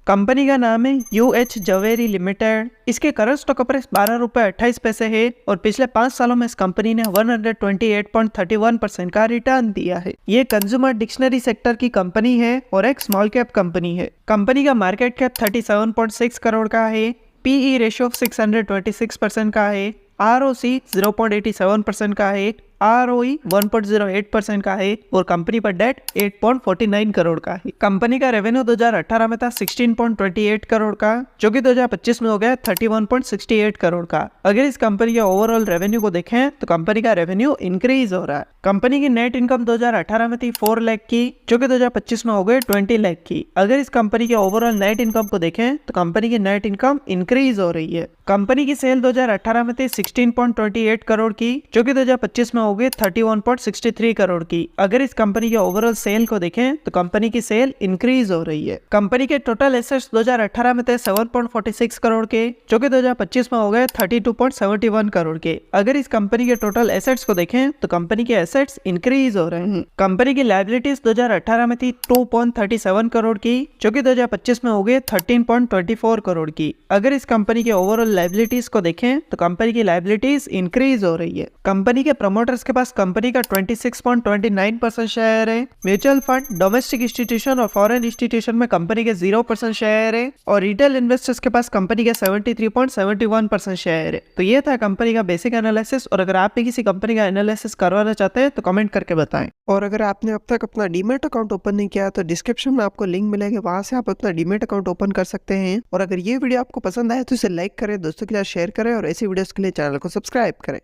Company का नाम है यूएच जवेरी लिमिटेड। इसके करंट स्टॉक प्राइस 12 रुपये 28 पैसे है और पिछले 5 सालों में इस कंपनी ने 128.31% का रिटर्न दिया है। ये कंज्यूमर डिक्शनरी सेक्टर की कंपनी है और एक स्मॉल कैप कंपनी है। कंपनी का मार्केट कैप 37.6 करोड़ का है। पीई रेशियो 626% का है। आरओसी 0.87% का है। आरओई 1.08% का है और कंपनी पर डेट 8.49 करोड़ का है। कंपनी का रेवेन्यू 2018 में था 16.28 करोड़ का, जो कि 2025 में हो गया 31.68 करोड़ का। अगर इस कंपनी के ओवरऑल रेवेन्यू को देखें तो कंपनी का रेवेन्यू इंक्रीज हो रहा है। कंपनी की नेट इनकम 2018 में थी 4 लाख की, जो कि 2025 में हो गए 20 लाख की। अगर इस कंपनी के ओवरऑल नेट इनकम को देखें तो कंपनी की नेट इनकम इंक्रीज हो रही है। कंपनी की सेल 2018 में थी 16.28 करोड़ की, जो कि 2025 में हो गए 31.63 करोड़ की। अगर इस कंपनी के ओवरऑल सेल को देखें तो कंपनी की सेल इंक्रीज हो रही है। कंपनी के टोटल एसेट्स 2018 में थे 7.46 करोड़ के, जो कि 2025 में हो गए 32.71 करोड़ के। अगर इस कंपनी के टोटल एसेट्स को देखें तो कंपनी के एसेट्स इंक्रीज हो रहे हैं। कंपनी की लायबिलिटीज 2018 में थी 2.37 करोड़ की, जो कि 2025 में हो गए 13.24 करोड़ की। अगर इस कंपनी के ओवरऑल लायबिलिटीज को देखें तो कंपनी की लायबिलिटीज इंक्रीज हो रही है। कंपनी के प्रमोटर्स के पास कंपनी का 26.29% शेयर है। म्यूचुअल फंड, डोमेस्टिक इंस्टीट्यूशन और फॉरेन इंस्टीट्यूशन में कंपनी के 0% शेयर है और रिटेल इन्वेस्टर्स के पास कंपनी के 73.71% शेयर है। तो ये था कंपनी का बेसिक एनालिसिस। और अगर आप भी किसी कंपनी का एनालिसिस करवाना चाहते हैं तो कमेंट करके बताएं। और अगर आपने अब तक अपना डीमैट अकाउंट ओपन नहीं किया तो डिस्क्रिप्शन में आपको लिंक मिलेगा, वहां से आप अपना डीमैट अकाउंट ओपन कर सकते हैं। और अगर ये वीडियो आपको पसंद आए तो इसे लाइक करें, दोस्तों के साथ शेयर करें और ऐसी वीडियोस के लिए चैनल को सब्सक्राइब करें।